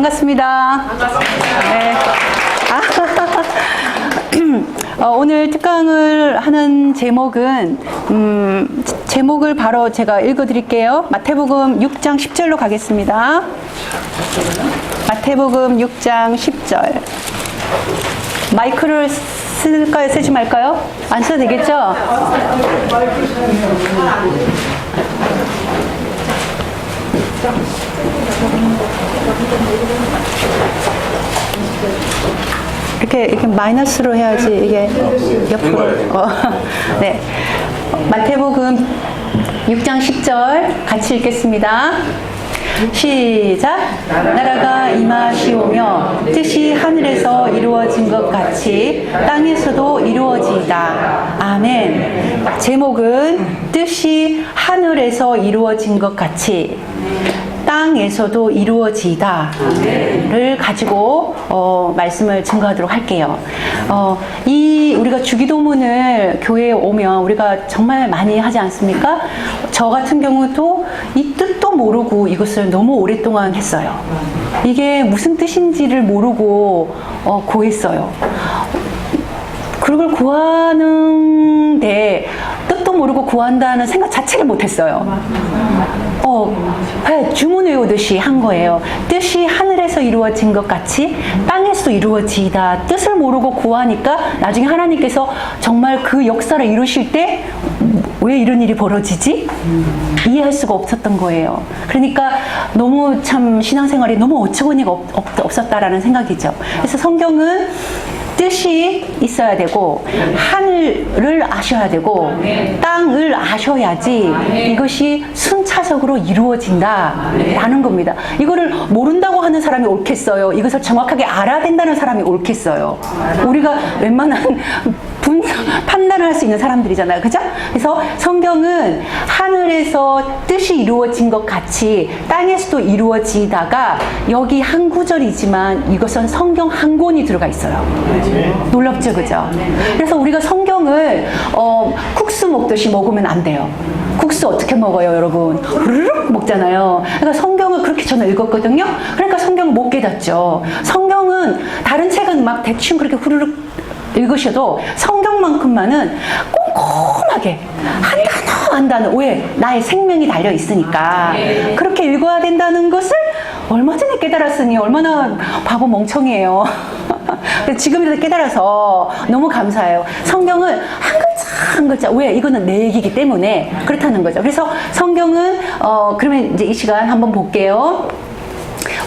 반갑습니다. 네. 오늘 특강을 하는 제목은 제목을 바로 제가 읽어드릴게요. 마태복음 6장 10절로 가겠습니다. 마태복음 6장 10절. 마이크를 쓸까요? 쓰지 말까요? 안 써도 되겠죠? 이렇게 마이너스로 해야지 이게 옆으로. 네. 마태복음 6장 10절 같이 읽겠습니다. 시작. 나라가 임하시오며 뜻이 하늘에서 이루어진 것 같이 땅에서도 이루어지이다. 아멘. 제목은 뜻이 하늘에서 이루어진 것 같이 땅에서도 이루어지다를 가지고 말씀을 증거하도록 할게요. 우리가 주기도문을 교회에 오면 우리가 정말 많이 하지 않습니까? 저 같은 경우도 이 뜻도 모르고 이것을 너무 오랫동안 했어요. 이게 무슨 뜻인지를 모르고 구했어요. 그걸 구하는데 뜻도 모르고 구한다는 생각 자체를 못했어요. 주문 외우듯이 한 거예요. 뜻이 하늘에서 이루어진 것 같이 땅에서 이루어지다. 뜻을 모르고 구하니까 나중에 하나님께서 정말 그 역사를 이루실 때 왜 이런 일이 벌어지지? 이해할 수가 없었던 거예요. 그러니까 너무 참 신앙생활이 너무 어처구니가 없었다라는 생각이죠. 그래서 성경은 뜻이 있어야 되고 하늘을 아셔야 되고 땅을 아셔야지 이것이 순차적으로 이루어진다라는 겁니다. 이거를 모른다고 하는 사람이 옳겠어요? 이것을 정확하게 알아야 된다는 사람이 옳겠어요? 우리가 웬만한 판단을 할 수 있는 사람들이잖아요. 그죠? 그래서 성경은 하늘에서 뜻이 이루어진 것 같이 땅에서도 이루어지다가 여기 한 구절이지만 이것은 성경 한 권이 들어가 있어요. 놀랍죠? 그죠? 그래서 우리가 성경을 국수 먹듯이 먹으면 안 돼요. 국수 어떻게 먹어요, 여러분? 후루룩 먹잖아요. 그러니까 성경을 그렇게 저는 읽었거든요. 그러니까 성경을 못 깨닫죠. 성경은 다른 책은 막 대충 그렇게 후루룩 읽으셔도 성경만큼만은 꼼꼼하게 한 단어 왜? 나의 생명이 달려 있으니까 그렇게 읽어야 된다는 것을 얼마 전에 깨달았으니 얼마나 바보 멍청이에요. 지금이라도 깨달아서 너무 감사해요. 성경을 한 글자 한 글자 왜? 이거는 내 얘기이기 때문에 그렇다는 거죠. 그래서 성경은 그러면 이제 이 시간 한번 볼게요.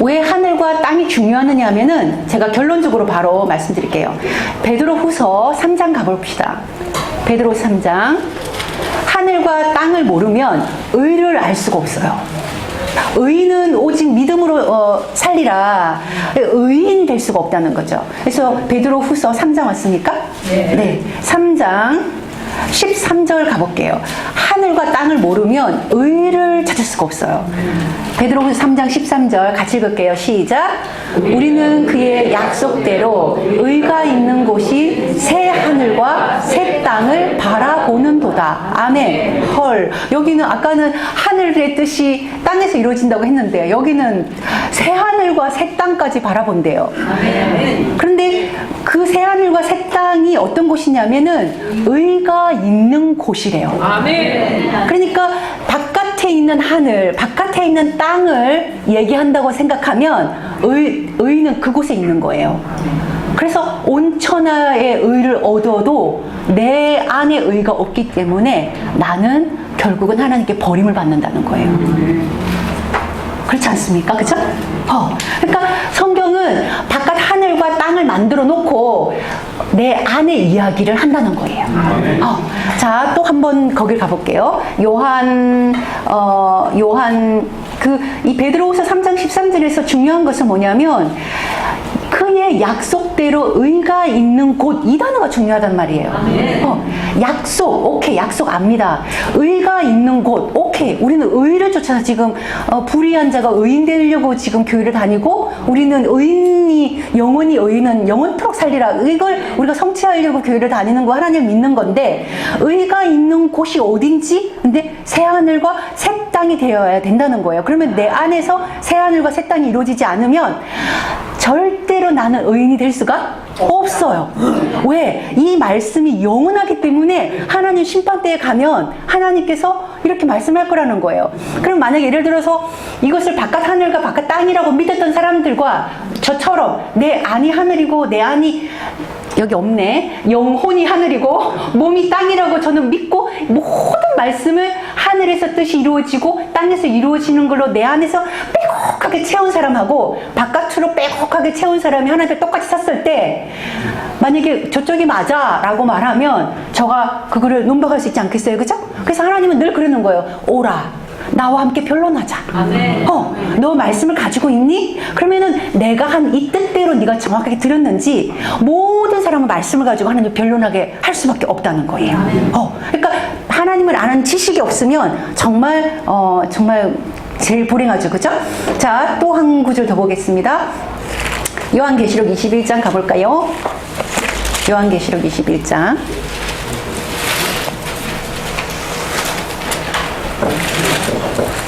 왜 하늘과 땅이 중요하느냐 하면은 제가 결론적으로 바로 말씀드릴게요. 베드로후서 3장 가봅시다. 베드로후서 3장. 하늘과 땅을 모르면 의를 알 수가 없어요. 의인은 오직 믿음으로 살리라. 의인이 될 수가 없다는 거죠. 그래서 베드로후서 3장 왔습니까? 네. 3장 13절 가볼게요. 하늘과 땅을 모르면 의를 찾을 수가 없어요. 베드로후서 3장 13절 같이 읽을게요. 시작. 우리는 그의 약속대로 의가 있는 곳이 새 하늘과 새 땅을 바라보는도다. 아멘. 헐. 여기는 아까는 하늘의 뜻이 땅에서 이루어진다고 했는데 여기는 새 하늘과 새 땅까지 바라본대요. 그런데 그 새 하늘과 새 땅이 어떤 곳이냐면은 의가 있는 곳이래요. 아멘. 그러니까 바깥에 있는 하늘, 바깥에 있는 땅을 얘기한다고 생각하면 의는 그곳에 있는 거예요. 그래서 온천하의 의를 얻어도 내 안에 의가 없기 때문에 나는 결국은 하나님께 버림을 받는다는 거예요. 그렇지 않습니까? 그죠? 그러니까 성경은 바깥 하늘과 땅을 만들어 놓고 내 안의 이야기를 한다는 거예요. 자, 또 한번 거길 가볼게요. 이 베드로후서 3장 13절에서 중요한 것은 뭐냐면 그의 약속 약속대로 의가 있는 곳, 이 단어가 중요하단 말이에요. 약속, 오케이, 약속 압니다. 의가 있는 곳, 오케이. 우리는 의를 쫓아서 지금 불의한 자가 의인 되려고 지금 교회를 다니고, 우리는 의인이, 영원히 의인은 영원토록 살리라, 이걸 우리가 성취하려고 교회를 다니는 거, 하나님을 믿는 건데, 의가 있는 곳이 어딘지, 근데 새하늘과 새 땅이 되어야 된다는 거예요. 그러면 내 안에서 새하늘과 새 땅이 이루어지지 않으면 절대로 나는 의인이 될 수가 없어요. 왜? 이 말씀이 영원하기 때문에 하나님 심판대에 가면 하나님께서 이렇게 말씀할 거라는 거예요. 그럼 만약에 예를 들어서 이것을 바깥 하늘과 바깥 땅이라고 믿었던 사람들과 저처럼 내 안이 하늘이고 내 안이 여기 없네. 영혼이 하늘이고 몸이 땅이라고 저는 믿고 모든 말씀을 하늘에서 뜻이 이루어지고 땅에서 이루어지는 걸로 내 안에서 빼곡하게 채운 사람하고 바깥으로 빼곡하게 채운 사람이 하나님과 똑같이 섰을 때 만약에 저쪽이 맞아 라고 말하면 저가 그거를 논박할 수 있지 않겠어요? 그죠? 그래서 하나님은 늘 그러는 거예요. 오라. 나와 함께 변론하자. 너 말씀을 가지고 있니? 그러면은 내가 한 이 뜻대로 네가 정확하게 들었는지 모든 사람은 말씀을 가지고 하나님 변론하게 할 수밖에 없다는 거예요. 그러니까 하나님을 아는 지식이 없으면 정말 정말 제일 불행하죠, 그죠? 자, 또 한 구절 더 보겠습니다. 요한계시록 21장 가볼까요? 요한계시록 21장.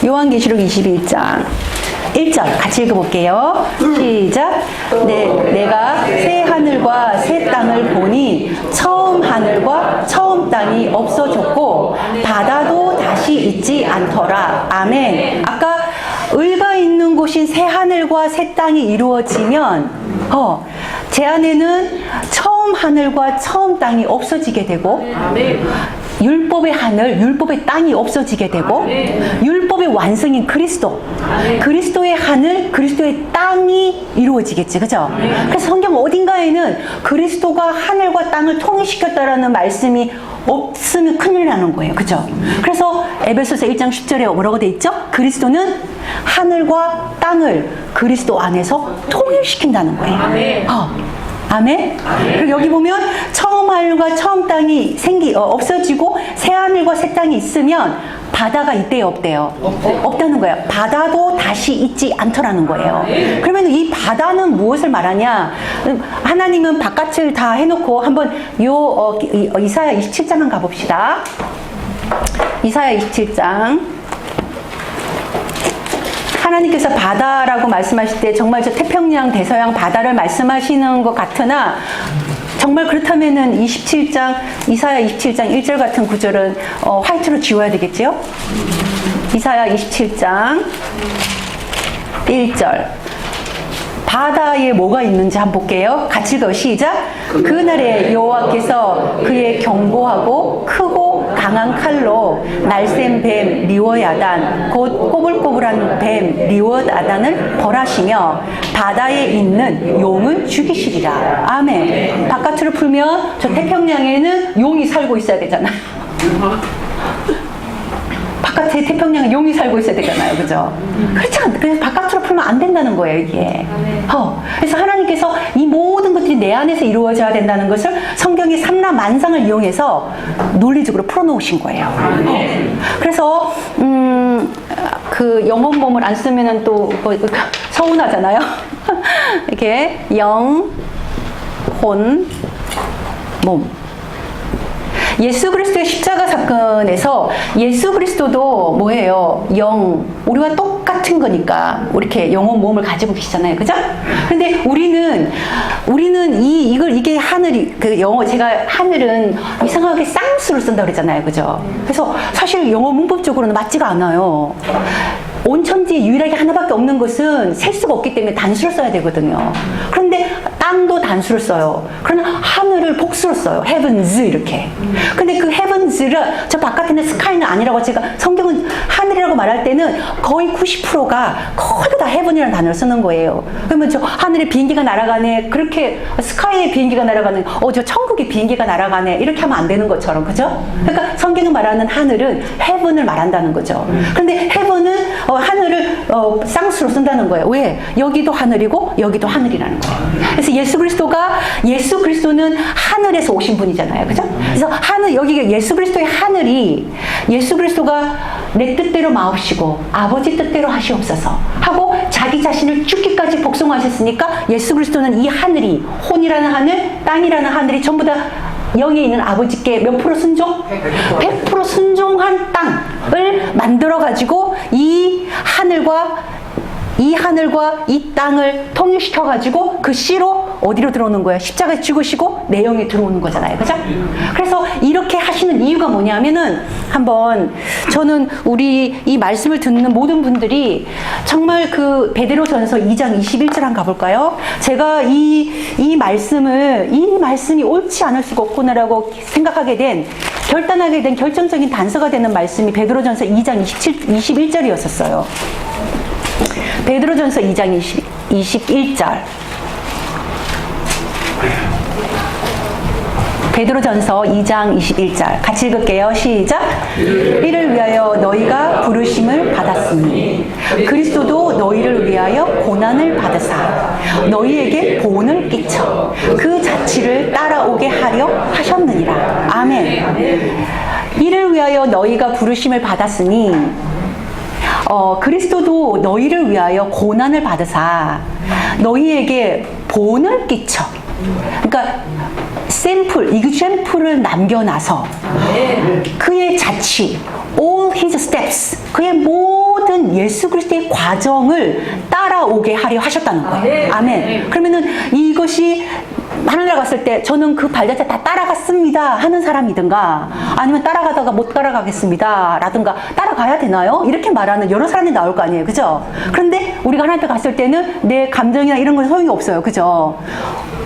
요한계시록 21장 1절 같이 읽어볼게요. 시작. 내가 새 하늘과 새 땅을 보니 처음 하늘과 처음 땅이 없어졌고 바다도 다시 있지 않더라. 아멘. 아까 의가 있는 곳인 새 하늘과 새 땅이 이루어지면 제 안에는 처음 하늘과 처음 땅이 없어지게 되고 율법의 하늘, 율법의 땅이 없어지게 되고 율법의 완성인 그리스도, 그리스도의 하늘, 그리스도의 땅이 이루어지겠지, 그죠? 그래서 성경 어딘가에는 그리스도가 하늘과 땅을 통일시켰다라는 말씀이 없으면 큰일 나는 거예요, 그죠? 그래서 에베소서 1장 10절에 뭐라고 돼 있죠? 그리스도는 하늘과 땅을 그리스도 안에서 통일시킨다는 거예요. 아멘? 그리고 여기 보면 처음 하늘과 처음 땅이 없어지고 새 하늘과 새 땅이 있으면 바다가 이때에 없대요. 없다는 거예요. 바다도 다시 있지 않더라는 거예요. 그러면 이 바다는 무엇을 말하냐? 하나님은 바깥을 다 해놓고 한번 이사야 27장 한번 가봅시다. 이사야 27장. 하나님께서 바다라고 말씀하실 때 정말 저 태평양, 대서양 바다를 말씀하시는 것 같으나 정말 그렇다면은 이사야 27장 1절 같은 구절은 화이트로 지워야 되겠지요? 이사야 27장 1절. 바다에 뭐가 있는지 한번 볼게요. 같이 읽어 시작. 그날에 여호와께서 그의 견고하고 크고 강한 칼로 날쌘 뱀 리워야단 곧 꼬불꼬불한 뱀 리워야단을 벌하시며 바다에 있는 용은 죽이시리라. 아멘. 바깥으로 풀면 저 태평양에는 용이 살고 있어야 되잖아요. 바깥에 태평양에 용이 살고 있어야 되잖아요, 그죠? 그렇지 않다. 그래서 바깥으로 풀면 안 된다는 거예요, 이게. 그래서 하나님께서 이 모든 것들이 내 안에서 이루어져야 된다는 것을 성경의 삼라만상을 이용해서 논리적으로 풀어놓으신 거예요. 그래서 그 영혼몸을 안 쓰면은 또 서운하잖아요. 이렇게 영, 혼, 몸. 예수 그리스도의 십자가 사건에서 예수 그리스도도 뭐예요? 영, 우리와 똑같은 거니까 이렇게 영혼 몸을 가지고 계시잖아요, 그죠? 근데 우리는 이게 하늘이 제가 하늘은 이상하게 쌍수를 쓴다 그랬잖아요, 그죠? 그래서 사실 영어 문법적으로는 맞지가 않아요. 온천지에 유일하게 하나밖에 없는 것은 셀 수가 없기 때문에 단수를 써야 되거든요. 그런데 땅도 단수를 써요. 그러나 하늘을 복수로 써요. heavens 이렇게. 근데 그 heavens를 저 바깥에는 sky는 아니라고 제가 성경은 하늘이라고 말할 때는 거의 90%가 거의 다 heaven이라는 단어를 쓰는 거예요. 그러면 저 하늘에 비행기가 날아가네. 그렇게 sky에 비행기가 날아가네. 저 천국에 비행기가 날아가네. 이렇게 하면 안 되는 것처럼. 그죠? 그러니까 성경이 말하는 하늘은 heaven을 말한다는 거죠. 그런데 heaven은 하늘을 쌍수로 쓴다는 거예요. 왜? 여기도 하늘이고 여기도 하늘이라는 거예요. 그래서 예수 그리스도는 하늘에서 오신 분이잖아요. 그죠? 그래서 여기 예수 그리스도의 하늘이 예수 그리스도가 내 뜻대로 마옵시고 아버지 뜻대로 하시옵소서 하고 자기 자신을 죽기까지 복종하셨으니까 예수 그리스도는 이 하늘이 혼이라는 하늘, 땅이라는 하늘이 전부 다 영에 있는 아버지께 몇 프로 순종? 100% 순종한 땅을 만들어가지고 이 하늘과 이 땅을 통일시켜가지고 그 씨로 어디로 들어오는 거예요? 십자가에 죽으시고 내 영에 들어오는 거잖아요. 그죠? 그래서 이렇게 하시는 이유가 뭐냐면은 한번 저는 우리 이 말씀을 듣는 모든 분들이 정말 그 베드로전서 2장 21절 한번 가볼까요? 제가 이 말씀이 옳지 않을 수가 없구나라고 생각하게 된 결단하게 된 결정적인 단서가 되는 말씀이 베드로전서 2장 21절이었었어요. 베드로전서 2장 21절. 베드로전서 2장 21절 같이 읽을게요. 시작. 이를 위하여 너희가 부르심을 받았으니 그리스도도 너희를 위하여 고난을 받으사 너희에게 본을 끼쳐 그 자취를 따라오게 하려 하셨느니라. 아멘. 이를 위하여 너희가 부르심을 받았으니 그리스도도 너희를 위하여 고난을 받으사 너희에게 본을 끼쳐. 그러니까 example을 남겨놔서 그의 자취, all his steps, 그의 모든 예수 그리스도의 과정을 따라오게 하려 하셨다는 거예요. 아멘. 그러면은 이것이 하늘나라 갔을 때 저는 그 발자취 다 따라갔습니다 하는 사람이든가 아니면 따라가다가 못 따라가겠습니다 라든가 따라가야 되나요? 이렇게 말하는 여러 사람이 나올 거 아니에요. 그죠? 그런데 우리가 하나님께 갔을 때는 내 감정이나 이런 건 소용이 없어요. 그죠?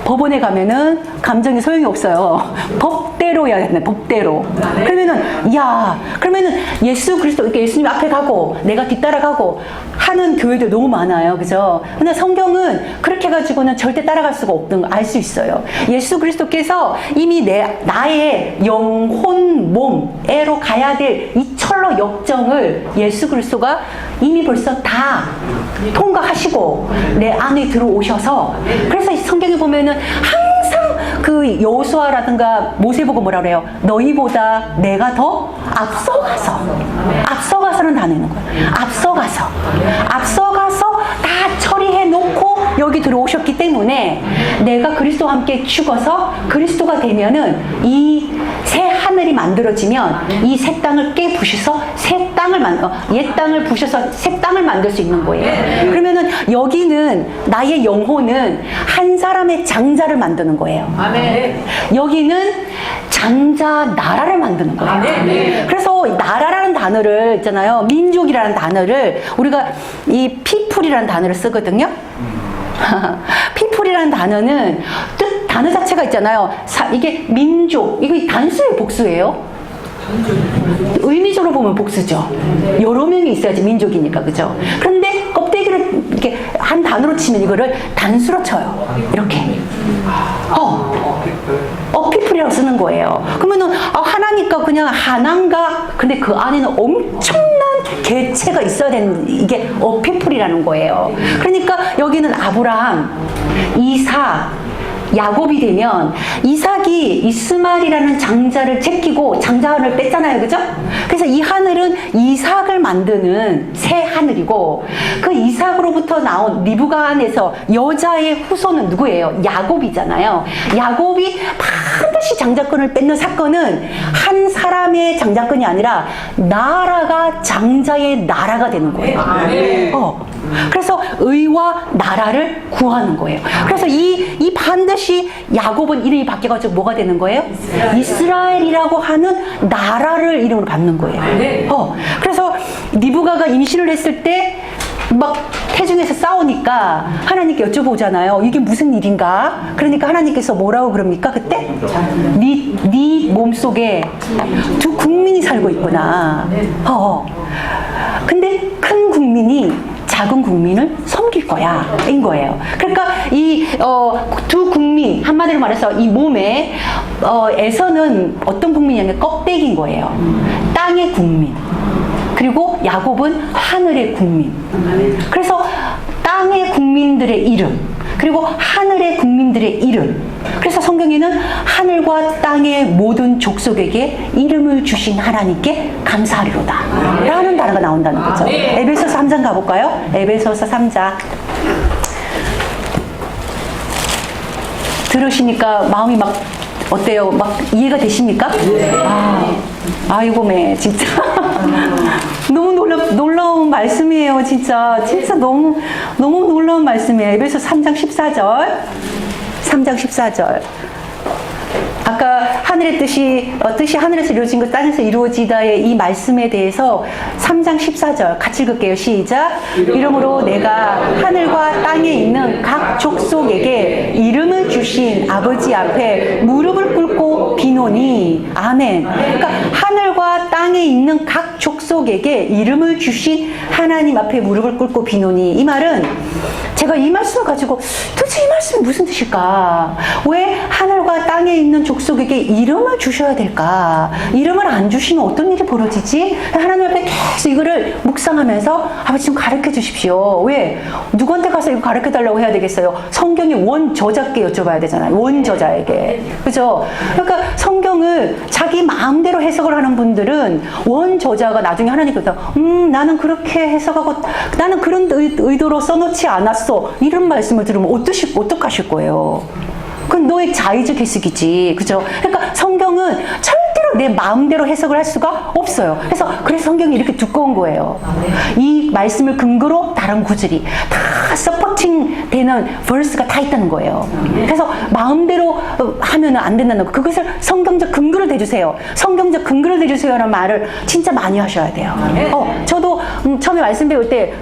법원에 가면은 감정이 소용이 없어요. 법대로 해야 되네, 법대로. 그러면은 예수 그리스도, 이렇게 예수님 앞에 가고 내가 뒤따라가고 하는 교회들 너무 많아요. 그죠? 근데 성경은 그렇게 해가지고는 절대 따라갈 수가 없는 거 알 수 있어요. 예수 그리스도께서 이미 나의 영혼, 몸에로 가야 될 이 철로 역정을 예수 그리스도가 이미 벌써 다 통과하시고 내 안에 들어오셔서 그래서 성경에 보면은 항상 그 여호수아라든가 모세 보고 뭐라 그래요? 너희보다 내가 더 앞서가서는 단어는 거예요. 앞서가서 다 처리해 놓고 여기 들어오셨기 때문에 내가 그리스도와 함께 죽어서 그리스도가 되면은 이 새 하늘이 만들어지면 이 새 땅을 깨부셔서 옛 땅을 부셔서 새 땅을 만들 수 있는 거예요. 그러면은 여기는 나의 영혼은 한 사람의 장자를 만드는 거예요. 아멘. 여기는 장자 나라를 만드는 거예요. 아멘. 그래서 나라라는 단어를 있잖아요. 민족이라는 단어를 우리가 이 people이라는 단어를 쓰거든요. people이라는 단어는 단어 자체가 있잖아요. 이게 민족, 이거 단수예요, 복수예요? 의미적으로 보면 복수죠. 여러 명이 있어야지 민족이니까, 그죠? 그런데 껍데기를 이렇게 한 단어로 치면 이거를 단수로 쳐요. 이렇게. people이라고 쓰는 거예요. 그러면은 하나니까 그냥 하나인가? 근데 그 안에는 엄청난 개체가 있어야 되는 이게 people이라는 거예요. 그러니까 여기는 아브라함, 이삭, 야곱이 되면 이삭이 이스마엘이라는 장자를 제끼고 장자를 뺐잖아요. 그죠? 그래서 이 하늘은 이삭을 만드는 새 하늘이고 그 이삭으로부터 나온 리브가 안에서 여자의 후손은 누구예요? 야곱이잖아요. 야곱이 반드시 장자권을 뺏는 사건은 한 사람의 장자권이 아니라 나라가 장자의 나라가 되는 거예요. 그래서 의와 나라를 구하는 거예요. 그래서 이 반드시 야곱은 이름이 바뀌어가지고 뭐가 되는 거예요? 이스라엘이라고 하는 나라를 이름으로 받는 거예요. 그래서 리브가가 임신을 했을 때 막 태중에서 싸우니까 하나님께 여쭤보잖아요. 이게 무슨 일인가? 그러니까 하나님께서 뭐라고 그럽니까? 그때? 네 몸속에 두 국민이 살고 있구나. 근데 큰 국민이 작은 국민을 섬길 거야. 인 거예요. 그러니까 이 두 국민, 한마디로 말해서 이 몸에 에서는 어떤 국민이냐면 껍데기인 거예요. 땅의 국민. 그리고 야곱은 하늘의 국민. 그래서 땅의 국민들의 이름, 그리고 하늘의 국민들의 이름. 그래서 성경에는 하늘과 땅의 모든 족속에게 이름을 주신 하나님께 감사하리로다 라는 단어가 나온다는 거죠. 에베소서 3장 가볼까요? 에베소서 3장. 들으시니까 마음이 막 어때요? 막 이해가 되십니까? 아이고 매 진짜 너무 놀라운 말씀이에요. 진짜 너무 놀라운 말씀이에요. 에베소 3장 14절. 3장 14절. 아까 하늘의 뜻이 하늘에서 이루어진 것 땅에서 이루어지다의 이 말씀에 대해서 3장 14절 같이 읽을게요. 시작. 이러므로 내가 하늘과 땅에 있는 각 족속에게 이름을 주신 아버지 앞에 무릎을 꿇고 비노니. 아멘. 그러니까 하늘과 땅에 있는 각 족속에게 이름을 주신 하나님 앞에 무릎을 꿇고 비노니. 이 말은 제가 이 말씀을 가지고 도대체 이 말씀이 무슨 뜻일까? 왜 하늘과 땅에 있는 족속에게 이름을 주셔야 될까? 이름을 안 주시면 어떤 일이 벌어지지? 하나님 앞에 계속 이거를 묵상하면서 아버지 좀 가르쳐 주십시오. 왜? 누구한테 가서 이거 가르쳐 달라고 해야 되겠어요? 성경의 원저자께 여쭤봐야 되잖아요. 원저자에게. 그죠? 그러니까 성경을 자기 마음대로 해석을 하는 분들은 원저자가 나중에 하나님께서 나는 그렇게 해석하고 나는 그런 의도로 써놓지 않았어. 이런 말씀을 들으면 어떡하실 거예요? 그건 너의 자의적 해석이지. 그죠? 그러니까 성경은 절대로 내 마음대로 해석을 할 수가 없어요. 그래서 성경이 이렇게 두꺼운 거예요. 이 말씀을 근거로 다른 구절이 다 서포팅 되는 verse가 다 있다는 거예요. 그래서 마음대로 하면 안 된다는 거. 그것을 성경적 근거를 대주세요. 성경적 근거를 대주세요라는 말을 진짜 많이 하셔야 돼요. 저도 처음에 말씀 배울 때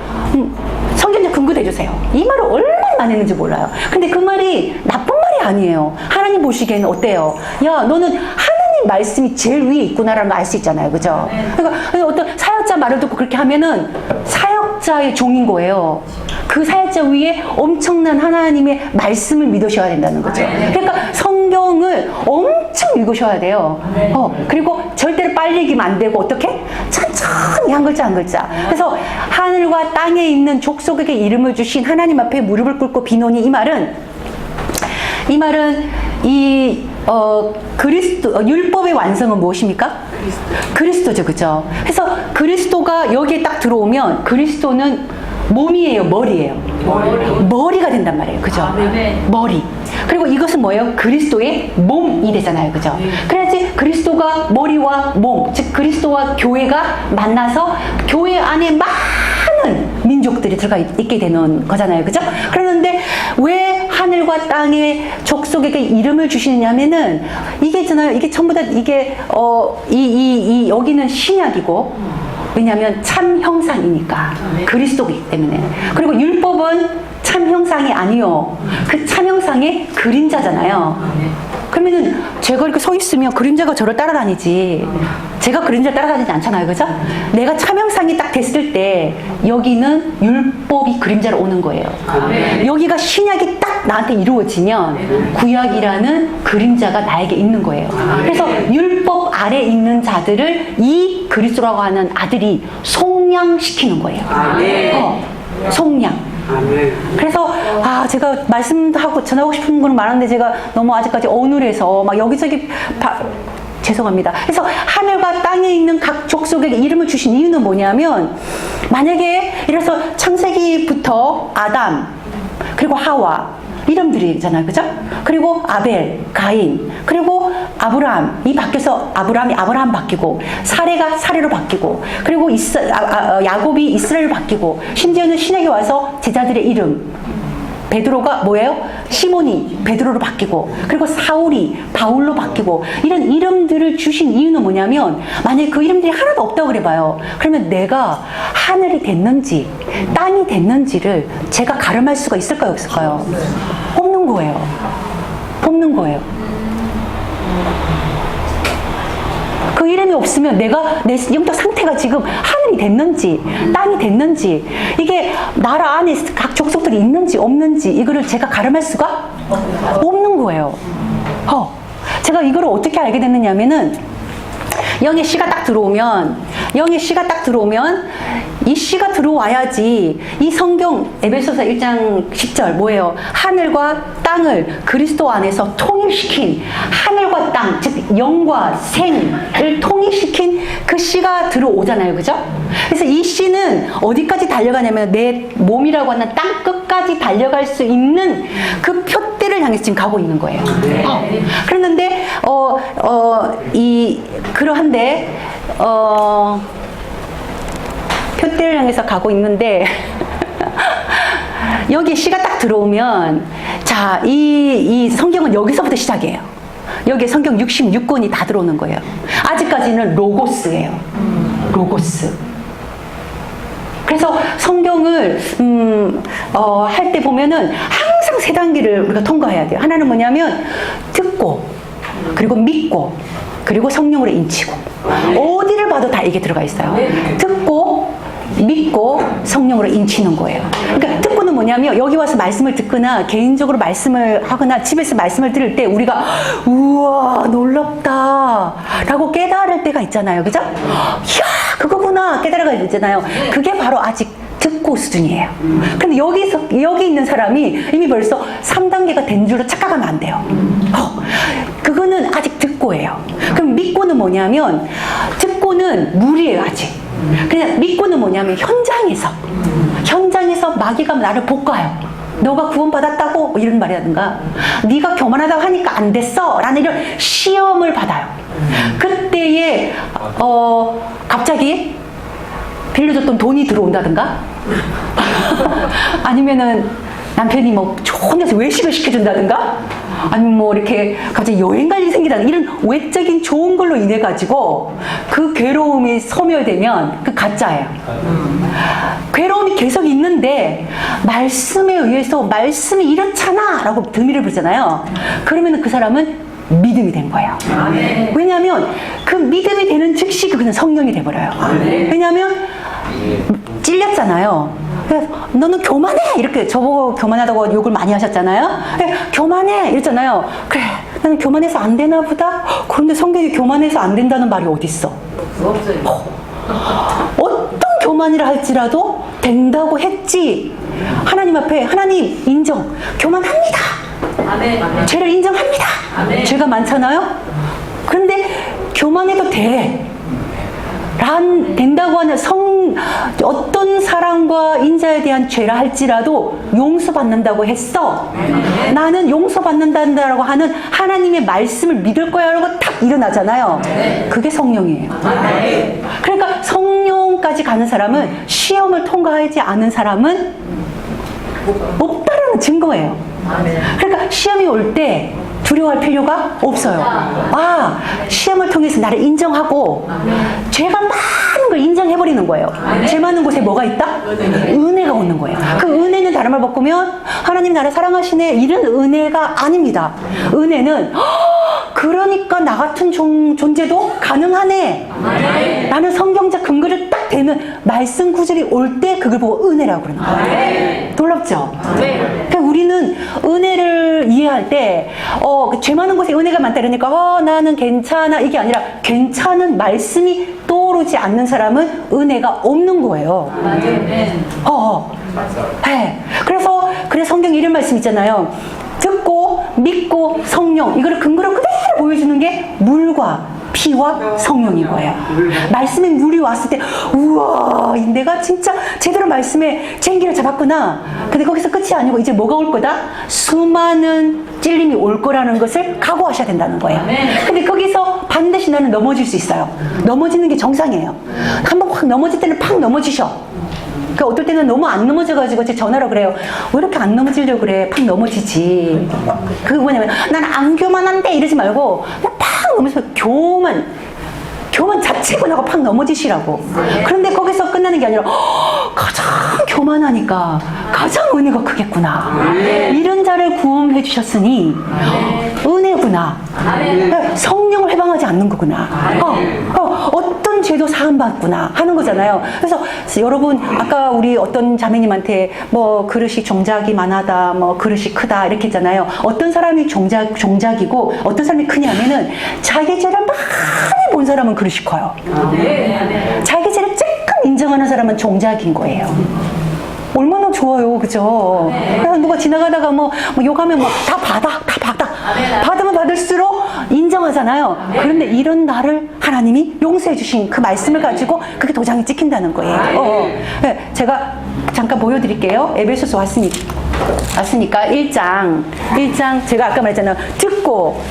성경적 근거 대주세요. 이 말을 얼마나 많이 했는지 몰라요. 근데 그 말이 나쁜 말이 아니에요. 하나님 보시기에는 어때요? 야, 너는 하나님 말씀이 제일 위에 있구나라는 거 알 수 있잖아요. 그죠? 그러니까 어떤 사역자 말을 듣고 그렇게 하면은 사역자의 종인 거예요. 그 사역자 위에 엄청난 하나님의 말씀을 믿으셔야 된다는 거죠. 그러니까 성경을 엄청 읽으셔야 돼요. 그리고 절대로 빨리 읽으면 안 되고 어떻게? 천천히 한 글자 한 글자. 그래서 하늘과 땅에 있는 족속에게 이름을 주신 하나님 앞에 무릎을 꿇고 비노니. 이 말은 그리스도 율법의 완성은 무엇입니까? 그리스도죠, 그죠? 그래서 그리스도가 여기에 딱 들어오면 그리스도는 몸이에요, 머리예요. 머리가 된단 말이에요, 그죠? 머리. 그리고 이것은 뭐예요? 그리스도의 몸이 되잖아요, 그죠? 그래야지 그리스도가 머리와 몸, 즉 그리스도와 교회가 만나서 교회 안에 많은 민족들이 들어가 있게 되는 거잖아요, 그죠? 그러는데 왜 하늘과 땅의 족속에게 이름을 주시느냐면은 이게 있잖아요. 이게 전부 다 이게 여기는 신약이고. 왜냐하면 참 형상이니까. 그리스도이기 때문에. 그리고 율법은 참 형상이 아니요. 그 참 형상의 그림자잖아요. 그러면은 제가 이렇게 서 있으면 그림자가 저를 따라다니지. 제가 그림자를 따라다니지 않잖아요. 그죠? 내가 참 형상이 딱 됐을 때 여기는 율법이 그림자로 오는 거예요. 여기가 신약이 딱 나한테 이루어지면 구약이라는 그림자가 나에게 있는 거예요. 그래서 율법 아래 있는 자들을 이 그리스도라고 하는 아들이 속량시키는 거예요. 속량. 그래서 제가 말씀하고 전하고 싶은 건 많은데 제가 너무 아직까지 어눌해서 막 여기저기 죄송합니다. 그래서 하늘과 땅에 있는 각 족속에게 이름을 주신 이유는 뭐냐면 만약에 이래서 창세기부터 아담 그리고 하와 이름들이잖아요, 그죠? 그리고 아벨, 가인, 그리고 아브라함이 바뀌어서 아브라함 바뀌고, 사레가 사레로 바뀌고, 그리고 야곱이 이스라엘로 바뀌고, 심지어는 신약에 와서 제자들의 이름, 베드로가 뭐예요? 시몬이 베드로로 바뀌고, 그리고 사울이 바울로 바뀌고, 이런 이름들을 주신 이유는 뭐냐면, 만약에 그 이름들이 하나도 없다고 그래봐요. 그러면 내가 하늘이 됐는지, 땅이 됐는지를 제가 가름할 수가 있을까요, 없을까요? 없는 거예요. 없는 거예요. 그 이름이 없으면 내가 내 영적 상태가 지금 하늘이 됐는지 땅이 됐는지 이게 나라 안에 각 족속들이 있는지 없는지 이거를 제가 가름할 수가 없는 거예요. 제가 이거를 어떻게 알게 됐느냐면은 영의 시가 딱 들어오면 영의 씨가 딱 들어오면 이 씨가 들어와야지 이 성경 에베소서 1장 10절 뭐예요? 하늘과 땅을 그리스도 안에서 통일시킨 하늘과 땅, 즉 영과 생을 통일시킨 그 씨가 들어오잖아요. 그죠? 그래서 이 씨는 어디까지 달려가냐면 내 몸이라고 하는 땅 끝까지 달려갈 수 있는 그 표대를 향해서 지금 가고 있는 거예요. 그랬는데 그러한데 표대를 향해서 가고 있는데 여기 씨가 딱 들어오면 자, 이 성경은 여기서부터 시작이에요. 여기에 성경 66권이 다 들어오는 거예요. 아직까지는 로고스예요. 로고스. 그래서 성경을 할 때 보면은 항상 세 단계를 우리가 통과해야 돼요. 하나는 뭐냐면 듣고, 그리고 믿고, 그리고 성령으로 인치고. 어디를 봐도 다 이게 들어가 있어요. 듣고, 믿고, 성령으로 인치는 거예요. 그러니까 듣고는 뭐냐면 여기 와서 말씀을 듣거나 개인적으로 말씀을 하거나 집에서 말씀을 들을 때 우리가 우와 놀랍다 라고 깨달을 때가 있잖아요. 그죠? 이야 그거구나 깨달아가야 되잖아요. 그게 바로 아직 듣고 수준이에요. 근데 여기 있는 사람이 이미 벌써 3단계가 된 줄로 착각하면 안 돼요. 그거는 아직 듣고예요. 그럼 믿고는 뭐냐면 듣고는 무리예요. 아직. 그냥 믿고는 뭐냐면 현장에서 마귀가 나를 볶아요. 너가 구원받았다고 뭐 이런 말이라든가 네가 교만하다고 하니까 안 됐어 라는 이런 시험을 받아요. 그때에 갑자기 빌려줬던 돈이 들어온다든가 아니면은 남편이 뭐 좋은 데서 외식을 시켜준다든가 아니면 뭐 이렇게 갑자기 여행 갈 일이 생기다든가 이런 외적인 좋은 걸로 인해 가지고 그 괴로움이 소멸되면 그 가짜예요. 괴로움이 계속 있는데 말씀에 의해서 말씀이 이렇잖아 라고 등미를 부르잖아요. 그러면 그 사람은 믿음이 된 거예요. 왜냐하면 그 믿음이 되는 즉시 그는 성령이 돼버려요. 왜냐하면 찔렸잖아요. 그래서 너는 교만해 이렇게 저보고 교만하다고 욕을 많이 하셨잖아요. 교만해 이랬잖아요. 그래 나는 교만해서 안 되나 보다. 그런데 성경에 교만해서 안 된다는 말이 어디 있어? 어떤 교만이라 할지라도 된다고 했지. 하나님 앞에 하나님 인정 교만합니다. 죄를 인정합니다. 죄가 많잖아요. 그런데 교만해도 된다고 하는 어떤 사람과 인자에 대한 죄라 할지라도 용서받는다고 했어. 나는 용서받는다고 하는 하나님의 말씀을 믿을 거야 라고 탁 일어나잖아요. 그게 성령이에요. 그러니까 성령까지 가는 사람은 시험을 통과하지 않은 사람은 없다라는 증거예요. 그러니까 시험이 올 때 두려워할 필요가 없어요. 시험을 통해서 나를 인정하고 죄가 많은 걸 인정해버리는 거예요. 죄 많은 곳에 뭐가 있다? 은혜가 오는 거예요. 그 은혜는 다른 말 바꾸면 하나님 나를 사랑하시네 이런 은혜가 아닙니다. 은혜는 그러니까 나 같은 존재도 가능하네. 나는 성경적 근거를 딱 대는 말씀 구절이 올 때 그걸 보고 은혜라고 그러는 거예요. 놀랍죠? 그러니까 우리는 은혜를 이해할 때 죄 많은 곳에 은혜가 많다 그러니까 나는 괜찮아 이게 아니라 괜찮은 말씀이 떠오르지 않는 사람은 은혜가 없는 거예요. 그래서 성경에 이런 말씀 있잖아요. 듣고 믿고 성령 이거를 근거로 그대로 보여주는 게 물과 피와 성령인 거예요. 말씀에 물이 왔을 때 우와 내가 진짜 제대로 말씀에 쟁기를 잡았구나. 근데 거기서 끝이 아니고 이제 뭐가 올 거다? 수많은 찔림이 올 거라는 것을 각오하셔야 된다는 거예요. 근데 거기서 반드시 나는 넘어질 수 있어요. 넘어지는 게 정상이에요. 한번 확 넘어질 때는 팍 넘어지셔. 그러니까 어떨 때는 너무 안 넘어져가지고 제 전화로 그래요. 왜 이렇게 안 넘어지려고 그래? 팍 넘어지지. 그게 뭐냐면 난 안 교만한데 이러지 말고 팍 넘어져서 교만 자체고 나고 팍 넘어지시라고. 그런데 거기서 끝나는 게 아니라 가장 교만하니까 가장 은혜가 크겠구나. 이런 자를 구원해 주셨으니 은혜구나. 성령을 해방하지 않는 거구나. 어떤 죄도 사함받구나 하는 거잖아요. 그래서 여러분, 아까 우리 어떤 자매님한테 뭐 그릇이 종작이 만하다, 뭐 그릇이 크다 이렇게 했잖아요. 어떤 사람이 종작이고 어떤 사람이 크냐면은 자기 죄를 많이 본 사람은 그릇이 커요. 자기 죄를 조금 인정하는 사람은 종작인 거예요. 얼마나 좋아요, 그죠? 그래서 누가 지나가다가 뭐 욕하면 뭐 다 받아. 받으면 받을수록 인정하잖아요. 그런데 이런 나를 하나님이 용서해 주신 그 말씀을 가지고 그게 도장이 찍힌다는 거예요. 네, 제가 잠깐 보여드릴게요. 에베소서 왔으니까 1장 제가 아까 말했잖아요. 듣고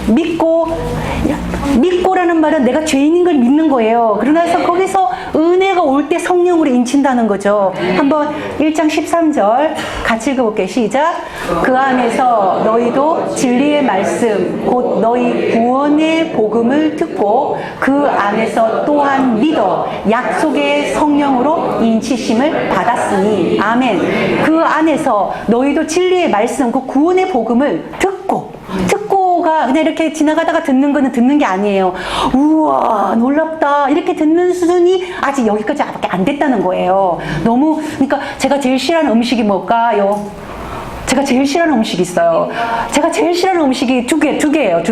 믿고라는 말은 내가 죄인인 걸 믿는 거예요. 그러나서 거기서 은혜가 올 때 성령으로 인친다는 거죠. 한번 1장 13절 같이 읽어볼게요. 시작. 그 안에서 너희도 진리의 말씀 곧 너희 구원의 복음을 듣고 그 안에서 또한 믿어 약속의 성령으로 인치심을 받았으니 아멘. 그 안에서 너희도 진리의 말씀 그 구원의 복음을 듣고가 그냥 이렇게 지나가다가 듣는 거는 듣는 게 아니에요. 우와 놀랍다 이렇게 듣는 수준이 아직 여기까지밖에 안 됐다는 거예요. 너무 그러니까 제가 제일 싫어하는 음식이 뭘까요? 제가 제일 싫어하는 음식이 있어요. 제가 제일 싫어하는 음식이 두 개예요.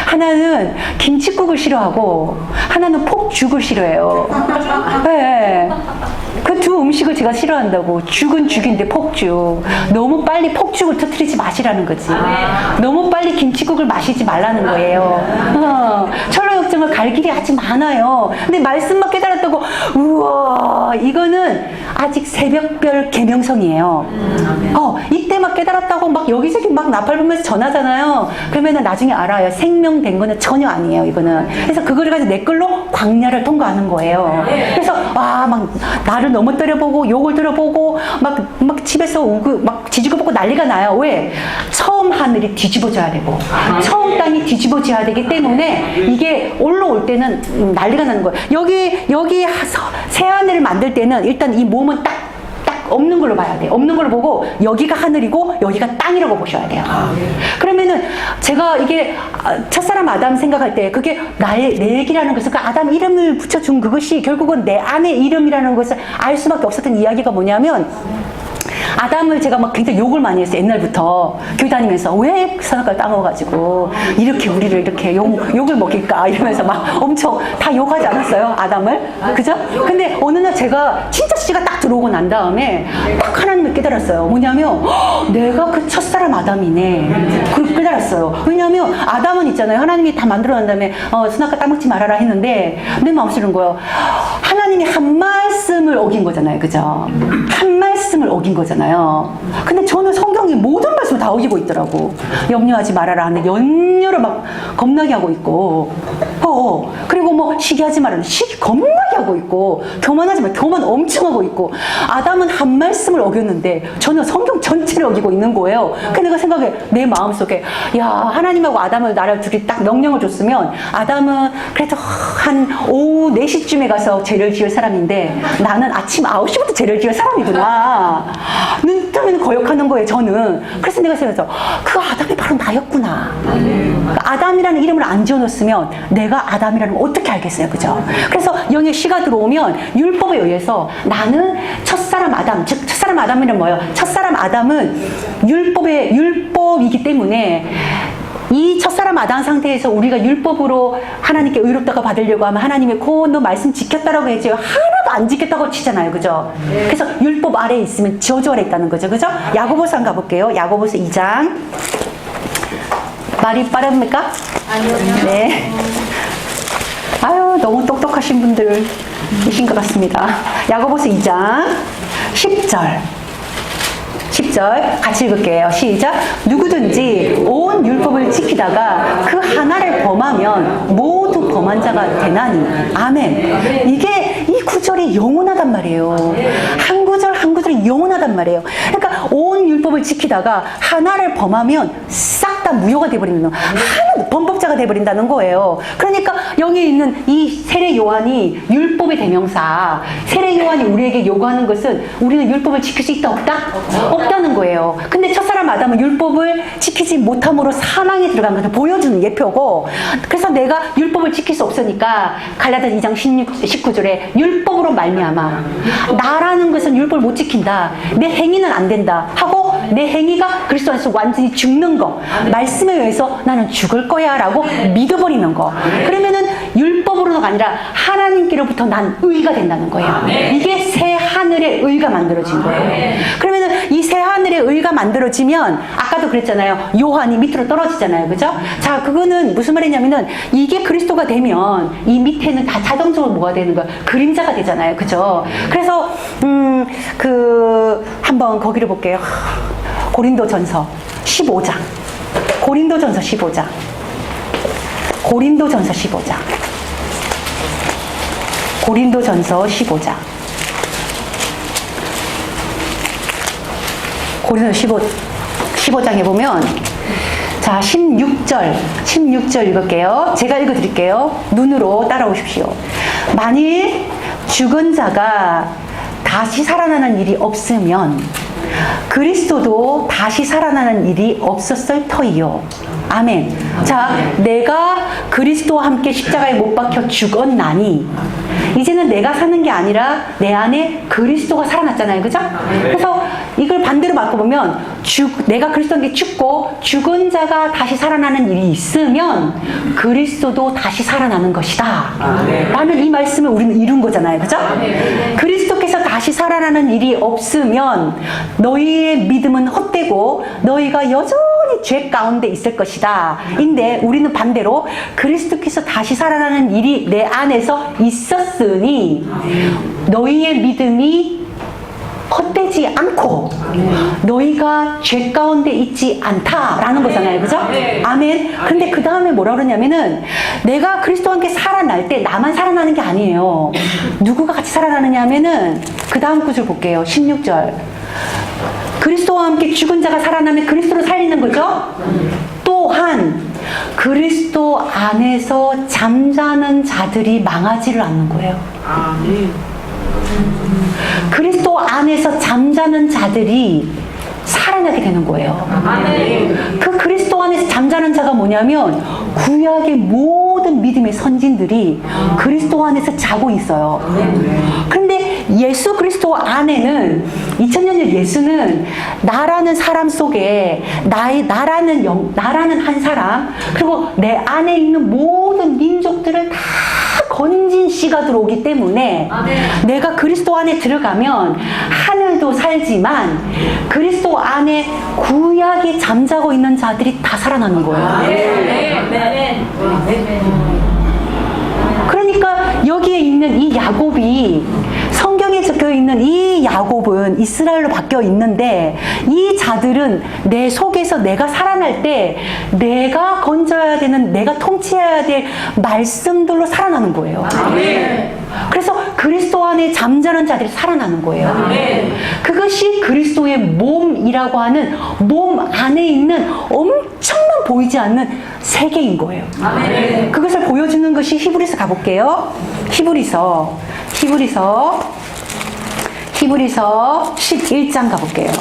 하나는 김칫국을 싫어하고 하나는 폭죽을 싫어해요. 네. 그 두 음식을 제가 싫어한다고. 죽은 죽인데 폭죽. 너무 빨리 폭죽을 터뜨리지 마시라는 거지. 너무 빨리 김칫국을 마시지 말라는 거예요. 철로역정을 갈 길이 아직 많아요. 근데 말씀만 깨달았다고 우와 이거는 아직 새벽별 계명성이에요. 이때 막 깨달았다고 막 여기저기 막 나팔 불면서 전하잖아요. 그러면은 나중에 알아요. 생명된 거는 전혀 아니에요. 이거는. 그래서 그거를 가지고 내 걸로 광야를 통과하는 거예요. 그래서 막 나를 너무 때려보고 욕을 들어보고 막 집에서 막 지지고볶고 난리가 나요. 왜? 처음 하늘이 뒤집어져야 되고 처음 땅이 뒤집어져야 되기 때문에 이게 올라올 때는 난리가 나는 거예요. 여기 새 하늘을 만들 때는 일단 이 몸은 딱 없는 걸로 봐야 돼요. 없는 걸로 보고 여기가 하늘이고 여기가 땅이라고 보셔야 돼요. 그러면은 제가 이게 첫사람 아담 생각할 때 그게 내 얘기라는 것은 그 아담 이름을 붙여준 그것이 결국은 내 아내 이름이라는 것을 알 수밖에 없었던 이야기가 뭐냐면 아담을 제가 막 굉장히 욕을 많이 했어요. 옛날부터 교회 다니면서 왜 선악과를 따먹어가지고 이렇게 우리를 이렇게 욕을 먹일까 이러면서 막 엄청 다 욕하지 않았어요. 아담을. 그죠? 근데 어느 날 제가 진짜 씨가 딱 들어오고 난 다음에 딱 하나님을 깨달았어요. 뭐냐면 내가 그 첫사람 아담이네. 그걸 깨달았어요. 왜냐하면 아담은 있잖아요. 하나님이 다 만들어 난 다음에 선악과 따먹지 말아라 했는데 내 마음속에 이런 거예요. 하나님이 한 말씀을 어긴 거잖아요. 그죠? 한 말씀을 어긴 거잖아요. 근데 저는 성경이 모든 말씀을 다 어기고 있더라고. 염려하지 말아라 하는데 염려를 막 겁나게 하고 있고 그리고 뭐 시기하지 말아라 시기 겁나게 하고 있고 교만하지 마 교만 엄청 하고 있고 아담은 한 말씀을 어겼는데 저는 성경 전체를 어기고 있는 거예요. 그래서 내가 생각해 내 마음속에 야 하나님하고 아담을 나를 둘이 딱 명령을 줬으면 아담은 그래도 한 오후 4시쯤에 가서 죄를 지을 사람인데 나는 아침 9시부터 죄를 지을 사람이구나. 눈 뜨면 거역하는 거예요. 저는. 그래서 내가 생각해서 그 아담이 바로 나였구나. 그러니까 아담이라는 이름을 안 지어놓았으면 내가 아담이라는 걸 어떻게 알겠어요. 그죠? 그래서 영의 시가 들어오면 율법에 의해서 나는 첫사람 아담 즉 첫사람 아담이란 뭐예요? 첫사람 아담은 율법이기 때문에 이 첫사람 아담 상태에서 우리가 율법으로 하나님께 의롭다고 받으려고 하면 하나님이 너 말씀 지켰다라고 해야지 하나도 안 지켰다고 치잖아요. 그죠? 그래서 율법 아래에 있으면 저주 아래 있다는 거죠. 그죠? 야고보서 한번 가볼게요. 야고보서 2장. 말이 빠릅니까? 아니요. 네. 아유, 너무 똑똑하신 분들이신 것 같습니다. 야고보서 2장 10절 같이 읽을게요. 시작. 누구든지 온 율법을 지키다가 그 하나를 범하면 모두 범한 자가 되나니. 아멘. 이게 이 구절이 영원하단 말이에요. 한 구절 한 구절이 영원하단 말이에요. 그러니까 온 율법을 지키다가 하나를 범하면 싹 다 다 무효가 돼버리는 거. 하나도 범법자가 돼버린다는 거예요. 그러니까 여기 있는 이 세례 요한이 율법의 대명사, 세례 요한이 우리에게 요구하는 것은 우리는 율법을 지킬 수 있다 없다? 없다는 거예요. 근데 첫사람 아담은 율법을 지키지 못함으로 사망에 들어간 것을 보여주는 예표고, 그래서 내가 율법을 지킬 수 없으니까 갈라디아 2장 19절에 율법으로 말미암아 나라는 것은 율법을 못 지킨다, 내 행위는 안 된다 하고 내 행위가 그리스도 안에서 완전히 죽는 거, 말씀에 의해서 나는 죽을 거야 라고 믿어버리는 거. 그러면은 율법으로가 아니라 하나님께로부터 난 의가 된다는 거예요. 이게 새 하늘의 의가 만들어진 거예요. 그러면은 이 새 하늘의 의가 만들어지면 아까도 그랬잖아요. 요한이 밑으로 떨어지잖아요. 그죠? 자, 그거는 무슨 말이냐면은 이게 그리스도가 되면 이 밑에는 다 자동적으로 뭐가 되는 거야? 그림자가 되잖아요. 그죠? 그래서 한번 거기를 볼게요. 고린도전서 15장. 고린도전서 15장. 고린도전서 15장. 고린도전서 15장. 고린도전서 15장에 보면, 자, 16절 읽을게요. 제가 읽어드릴게요. 눈으로 따라오십시오. 만일 죽은 자가 다시 살아나는 일이 없으면 그리스도도 다시 살아나는 일이 없었을 터이요. 아멘. 자, 내가 그리스도와 함께 십자가에 못 박혀 죽었나니 이제는 내가 사는 게 아니라 내 안에 그리스도가 살아났잖아요. 그죠? 그래서 이걸 반대로 바꿔보면 내가 그리스도와 함께 죽고 죽은 자가 다시 살아나는 일이 있으면 그리스도도 다시 살아나는 것이다 라는 이 말씀을 우리는 이룬 거잖아요. 그죠? 그리스도께서 다시 살아나는 일이 없으면 너희의 믿음은 헛되고 너희가 여전히 죄 가운데 있을 것이다. 인데 우리는 반대로 그리스도께서 다시 살아나는 일이 내 안에서 있었으니 너희의 믿음이 헛되지 않고 너희가 죄 가운데 있지 않다라는 거잖아요. 그죠? 아멘. 근데 그 다음에 뭐라 그러냐면은 내가 그리스도와 함께 살아날 때 나만 살아나는 게 아니에요. 누구가 같이 살아나느냐 하면은 그 다음 구절 볼게요. 16절. 그리스도와 함께 죽은 자가 살아나면 그리스도를 살리는 거죠? 또한 그리스도 안에서 잠자는 자들이 망하지를 않는 거예요. 그리스도 안에서 잠자는 자들이 살아나게 되는 거예요. 그 그리스도 안에서 잠자는 자가 뭐냐면 구약의 모든 믿음의 선진들이 그리스도 안에서 자고 있어요. 그런데 예수 그리스도 안에는 2000년 전 예수는 나라는 사람 속에 나라는 한 사람, 그리고 내 안에 있는 모든 민족들을 다 건진 씨가 들어오기 때문에 내가 그리스도 안에 들어가면 하늘도 살지만 그리스도 안에 구약에 잠자고 있는 자들이 다 살아나는 거예요. 그러니까 여기에 있는 이 야곱이, 성경에 적혀 있는 이 야곱은 이스라엘로 바뀌어 있는데 이 자들은 내 속에서 내가 살아날 때 내가 건져야 되는, 내가 통치해야 될 말씀들로 살아나는 거예요. 그래서 그리스도 안에 잠자는 자들이 살아나는 거예요. 그것이 그리스도의 몸이라고 하는 몸 안에 있는 엄청난 보이지 않는 세계인 거예요. 그것을 보여주는 것이 히브리서 가볼게요. 히브리서 11장 가볼게요.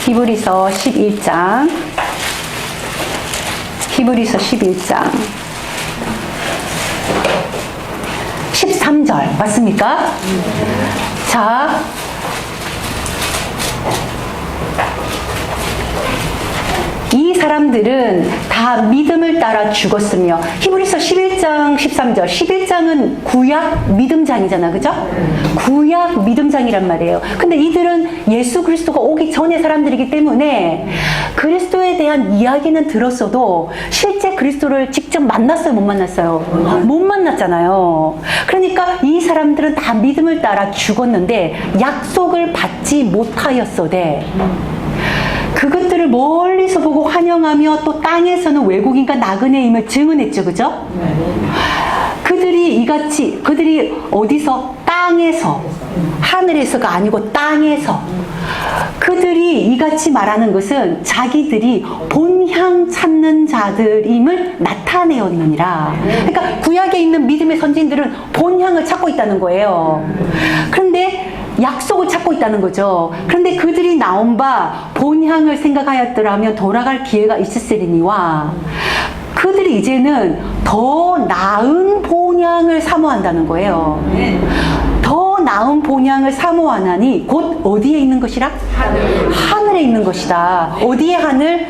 히브리서 11장. 13절 맞습니까? 자, 이 사람들은 다 믿음을 따라 죽었으며, 히브리서 11장 13절, 11장은 구약 믿음장이잖아, 그죠? 구약 믿음장이란 말이에요. 근데 이들은 예수 그리스도가 오기 전의 사람들이기 때문에 그리스도에 대한 이야기는 들었어도 실제 그리스도를 직접 만났어요, 못 만났어요? 못 만났잖아요. 그러니까 이 사람들은 다 믿음을 따라 죽었는데 약속을 받지 못하였어되 그것들을 멀리서 보고 환영하며 또 땅에서는 외국인과 나그네임을 증언했죠. 그죠? 그들이 그들이 어디서? 땅에서. 하늘에서가 아니고 땅에서. 그들이 이같이 말하는 것은 자기들이 본향 찾는 자들임을 나타내었느니라. 그러니까 구약에 있는 믿음의 선진들은 본향을 찾고 있다는 거예요. 그런데 약속을 찾고 있다는 거죠. 그런데 그들이 나온 바 본향을 생각하였더라면 돌아갈 기회가 있었으리니와 그들이 이제는 더 나은 본향을 사모한다는 거예요. 더 나은 본향을 사모하나니 곧 어디에 있는 것이라? 하늘에 있는 것이다. 어디에 하늘?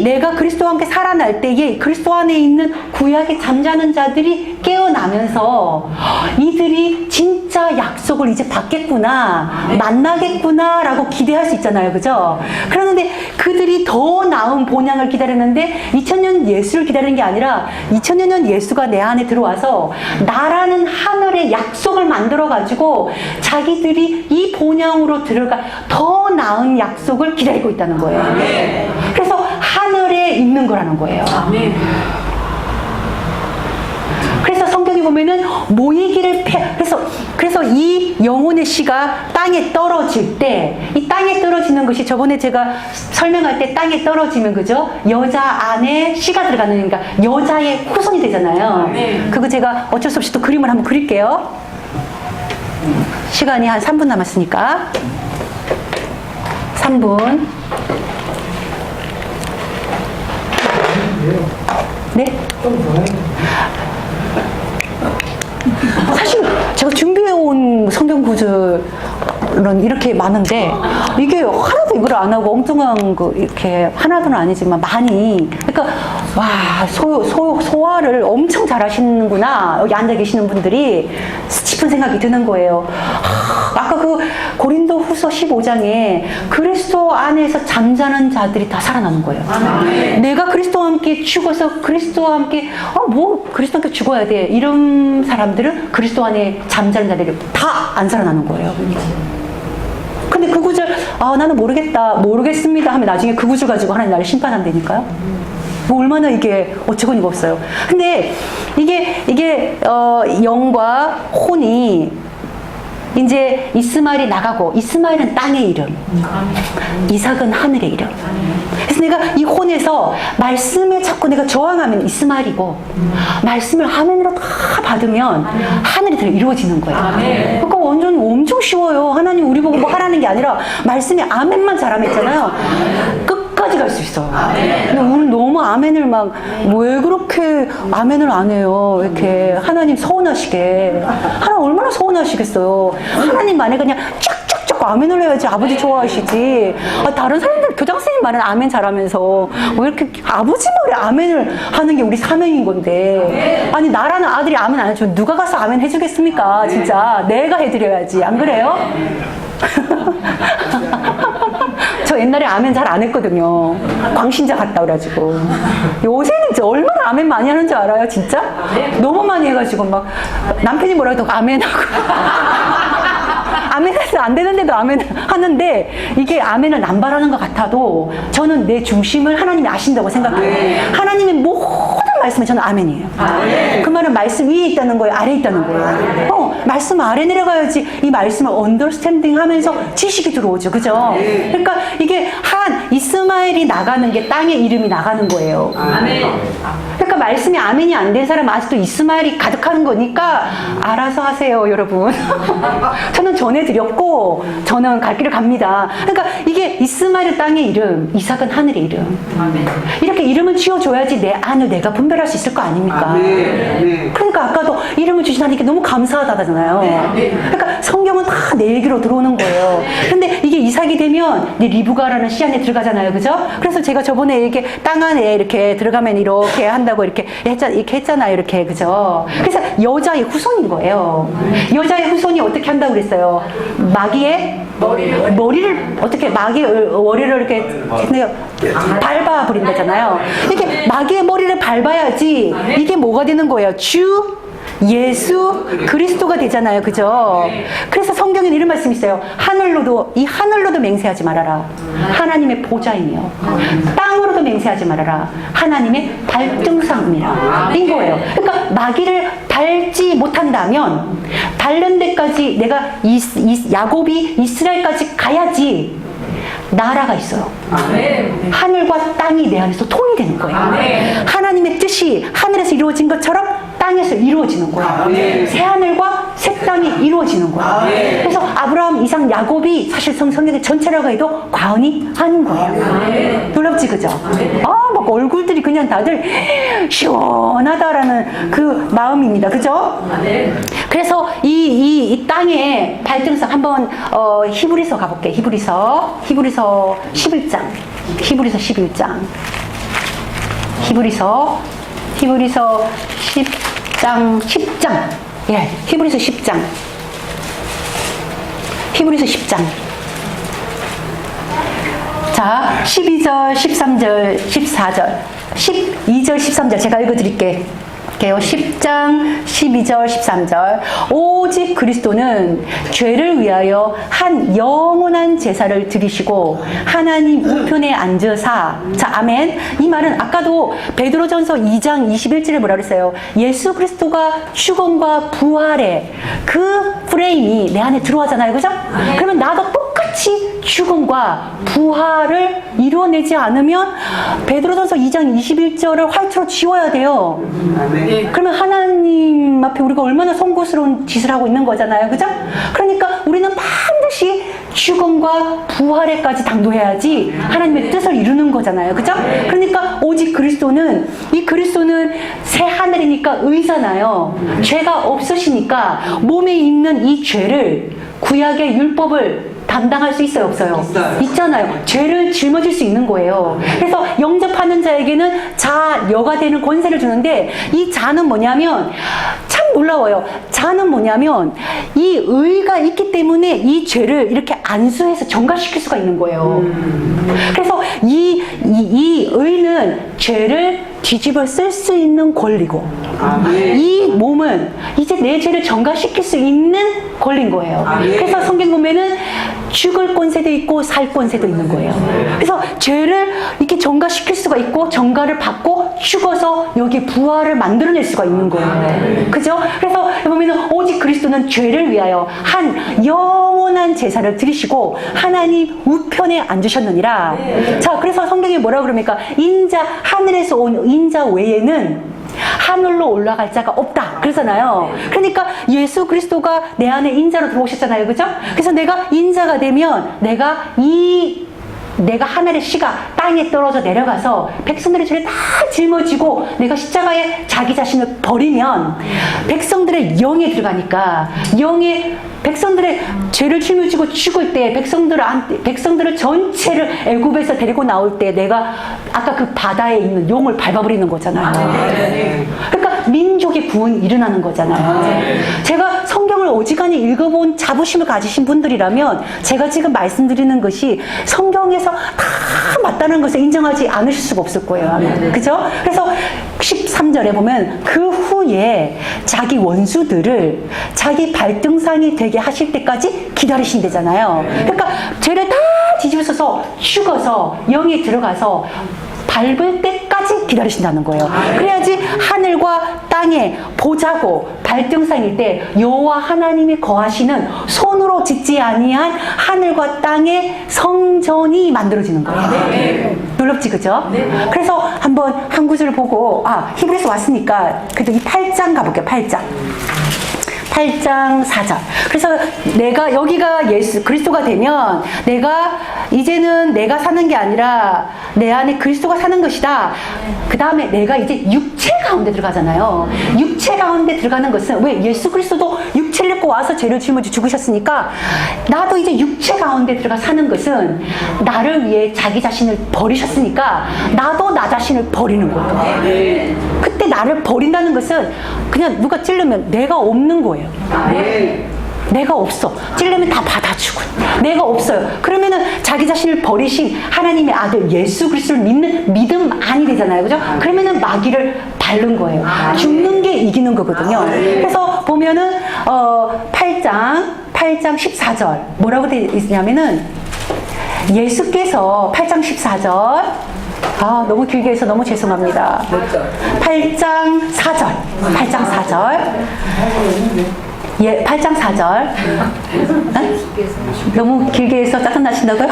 내가 그리스도와 함께 살아날 때에 그리스도 안에 있는 구약에 잠자는 자들이 깨어나면서 이들이 진짜 약속을 이제 받겠구나, 만나겠구나 라고 기대할 수 있잖아요. 그죠? 그러는데 그들이 더 나은 본향을 기다렸는데 2000년 예수를 기다리는 게 아니라 2000년 전 예수가 내 안에 들어와서 나라는 하늘의 약속을 만들어 가지고 자기들이 이 본향으로 들어가 더 나은 약속을 기다리고 있다는 거예요. 그래서 하늘에 있는 거라는 거예요. 그래서 성경에 보면은 모이기를 그래서 이 영혼의 씨가 땅에 떨어질 때, 이 땅에 떨어지는 것이 저번에 제가 설명할 때 땅에 떨어지면 그죠? 여자 안에 씨가 들어가는, 그러니까 여자의 후손이 되잖아요. 그거 제가 어쩔 수 없이 또 그림을 한번 그릴게요. 시간이 한 3분 남았으니까. 3분. 네? 사실 제가 준비해온 성경 구절은 이렇게 많은데 이게 하나도 이걸 안 하고 엉뚱한 거 이렇게 하나도는 아니지만 많이, 그러니까 와, 소화를 엄청 잘 하시는구나 여기 앉아 계시는 분들이 싶은 생각이 드는 거예요. 아까 그 고린도 후서 15장에 그리스도 안에서 잠자는 자들이 다 살아나는 거예요. 내가 그리스도와 함께 죽어서 그리스도와 함께 그리스도와 함께 죽어야 돼 이런 사람들은 그리스도 안에 잠자는 자들이 다 안 살아나는 거예요. 근데 그 구절 나는 모르겠습니다 하면 나중에 그 구절 가지고 하나님 나를 심판한다니까요. 뭐 얼마나 이게 어처구니가 없어요. 근데 이게 영과 혼이 이제 이스마엘이 나가고, 이스마엘은 땅의 이름, 이삭은 하늘의 이름. 그래서 내가 이 혼에서 말씀을 찾고 내가 저항하면 이스마엘이고, 말씀을 아멘으로 다 받으면 하늘이 이루어지는 거예요. 그러니까 완전 엄청 쉬워요. 하나님 우리 보고 뭐 하라는 게 아니라 말씀에 아멘만 잘하면 있잖아요. 끝까지 갈 수 있어요. 근데 오늘 너무 아멘을 왜 그렇게 아멘을 안 해요? 이렇게 하나님 서운하시게. 하나님 얼마나 서운하시겠어요? 하나님 만에 그냥 쫙쫙쫙 아멘을 해야지 아버지 좋아하시지. 다른 사람들 교장 선생님 말은 아멘 잘하면서 왜 이렇게 아버지 말에 아멘을 하는 게 우리 사명인 건데, 아니 나라는 아들이 아멘 안 해주면 누가 가서 아멘 해주겠습니까? 진짜 내가 해드려야지. 안 그래요? 저 옛날에 아멘 잘 안 했거든요. 광신자 같다 그래가지고. 요새는 이제 얼마나 아멘 많이 하는 줄 알아요? 진짜? 너무 많이 해가지고 막 남편이 뭐라 해도 아멘하고. 아멘해서 안 되는데도 아멘 하는데, 이게 아멘을 남발하는 것 같아도 저는 내 중심을 하나님이 아신다고 생각해요. 하나님의 모든 말씀은 저는 아멘이에요. 그 말은 말씀 위에 있다는 거예요? 아래에 있다는 거예요? 말씀 아래 내려가야지 이 말씀을 언더스탠딩 하면서 지식이 들어오죠. 그죠? 그러니까 이게 이스마엘이 나가는 게 땅의 이름이 나가는 거예요. 그러니까 말씀이 아멘이 안 된 사람은 아직도 이스마엘이 가득하는 거니까 알아서 하세요, 여러분. 저는 전해드렸고 저는 갈 길을 갑니다. 그러니까 이게 이스마엘은 땅의 이름, 이삭은 하늘의 이름. 이렇게 이름을 지어줘야지 내 안을 내가 분별할 수 있을 거 아닙니까? 그러니까 아까도 이름을 주신 하나님께 너무 감사하다잖아요. 그러니까 성경은 다 내 얘기로 들어오는 거예요. 근데 이게 이삭이 되면 리브가라는 씨 안에 들어가잖아요. 그죠? 그래서 제가 저번에 이렇게 땅 안에 이렇게 들어가면 이렇게 한다고 이렇게 했잖아요. 이렇게. 그죠? 그래서 여자의 후손인 거예요. 여자의 후손이 어떻게 한다고 그랬어요? 마귀의 머리를 어떻게 마귀의 머리를 이렇게 밟아 버린다잖아요. 이렇게 마귀의 머리를 밟아야지 이게 뭐가 되는 거예요? 주 예수 그리스도가 되잖아요. 그죠? 그래서 성경에 이런 말씀이 있어요. 하늘로도 맹세하지 말아라. 하나님의 보좌이며 땅으로도 맹세하지 말아라. 하나님의 발등상이라. 인 거예요. 그러니까 마귀를 밟지 못한다면 밟는 데까지 내가 야곱이 이스라엘까지 가야지 나라가 있어요. 아멘. 하늘과 땅이 내 안에서 통일되는 거예요. 아멘. 하나님의 뜻이 하늘에서 이루어진 것처럼 땅에서 이루어지는 거예요. 아멘. 새 하늘과 새 땅이 이루어지는 거예요. 아멘. 그래서 아브라함, 이삭, 야곱이 사실 성경의 전체라고 해도 과언이 아닌 거예요. 아멘. 놀랍지, 그죠? 막 얼굴들이 그냥 다들 시원하다라는 그 마음입니다. 그죠? 아멘. 그래서 이 땅의 발등상 한번 히브리서 가볼게요. 히브리서 11장. 히브리서 11장. 히브리서 10장. 예, 히브리서 10장. 히브리서 10장. 자, 12절, 13절, 14절, 12절, 13절 제가 읽어드릴게요. 10장 12절 13절 오직 그리스도는 죄를 위하여 한 영원한 제사를 드리시고 하나님 우편에 앉으사. 자, 아멘. 이 말은 아까도 베드로전서 2장 21절에 뭐라 그랬어요? 예수 그리스도가 죽음과 부활의 그 프레임이 내 안에 들어가잖아요. 그죠? 그러면 나도 똑같이 죽음과 부활을 이루어내지 않으면 베드로전서 2장 21절을 화이트로 지워야 돼요. 그러면 하나님 앞에 우리가 얼마나 송구스러운 짓을 하고 있는 거잖아요. 그죠? 그러니까 우리는 반드시 죽음과 부활에까지 당도해야지 하나님의 뜻을 이루는 거잖아요. 그죠? 그러니까 오직 그리스도는, 이 그리스도는 새 하늘이니까 의잖아요. 죄가 없으시니까 몸에 있는 이 죄를, 구약의 율법을 담당할 수 있어요, 없어요? 있잖아요. 죄를 짊어질 수 있는 거예요. 그래서 영접하는 자에게는 자녀가 되는 권세를 주는데, 이 자는 뭐냐면 참 놀라워요. 자는 뭐냐면 이 의가 있기 때문에 이 죄를 이렇게 안수해서 정갈시킬 수가 있는 거예요. 그래서 이 의는 죄를 뒤집어 쓸 수 있는 권리고, 이 몸은 이제 내 죄를 정갈시킬 수 있는 권리인 거예요. 그래서 성경 보면은 죽을 권세도 있고 살 권세도 있는 거예요. 그래서 죄를 이렇게 정갈시킬 수가 있고, 정갈을 받고 죽어서 여기 부활을 만들어낼 수가 있는 거예요. 그죠? 그래서 보면은 오직 그리스도는 죄를 위하여 한 영원한 제사를 드리시고 하나님 우편에 앉으셨느니라. 자, 그래서 성경에 뭐라고 그럽니까? 인자, 하늘에서 온 인자 외에는 하늘로 올라갈 자가 없다 그러잖아요. 그러니까 예수 그리스도가 내 안에 인자로 들어오셨잖아요. 그죠? 그래서 내가 인자가 되면 내가 하늘의 씨가 땅에 떨어져 내려가서 백성들의 죄를 다 짊어지고 내가 십자가에 자기 자신을 버리면 백성들의 영에 들어가니까, 백성들의 죄를 짊어지고 죽을 때 백성들을 전체를 애굽에서 데리고 나올 때 내가 아까 그 바다에 있는 용을 밟아버리는 거잖아요. 그러니까 민족의 구원이 일어나는 거잖아요. 제가 성경을 어지간히 읽어본 자부심을 가지신 분들이라면 제가 지금 말씀드리는 것이 성경에서 다 맞다는 것을 인정하지 않으실 수가 없을 거예요. 그죠? 그래서 13절에 보면 그 후에 자기 원수들을 자기 발등상이 되게 하실 때까지 기다리신대잖아요. 그러니까 죄를 다 뒤집어서 죽어서 영에 들어가서 밟을 때까지 기다리신다는 거예요. 그래야지 하늘과 땅에 보자고 발등상일 때 여호와 하나님이 거하시는 손으로 짓지 아니한 하늘과 땅의 성전이 만들어지는 거예요. 놀랍지, 그죠? 그래서 한번 한 구절을 보고, 히브리서 왔으니까 그래도 이 8장 가볼게요. 8장 4절. 그래서 내가 여기가 예수 그리스도가 되면 이제는 내가 사는 게 아니라 내 안에 그리스도가 사는 것이다. 그 다음에 내가 이제 육체 가운데 들어가잖아요. 육체 가운데 들어가는 것은 왜? 예수 그리스도도 육체를 입고 와서 죄를 짊어지고 죽으셨으니까 나도 이제 육체 가운데 들어가 사는 것은 나를 위해 자기 자신을 버리셨으니까 나도 나 자신을 버리는 거예요. 그때 나를 버린다는 것은 그냥 누가 찔르면 내가 없는 거예요. 내가 없어. 찔르면 다 받아주고. 내가 없어요. 그러면은 자기 자신을 버리신 하나님의 아들 예수 그리스도를 믿는 믿음안이 되잖아요. 그죠? 그러면은 마귀를 밟는 거예요. 죽는 게 이기는 거거든요. 그래서 보면은 8장 14절 뭐라고 되어 있냐면은 예수께서 8장 14절 아, 너무 길게 해서 너무 죄송합니다. 8장 4절. 8장 4절. 예, 8장 4절. 너무 길게 해서 짜증나신다고요?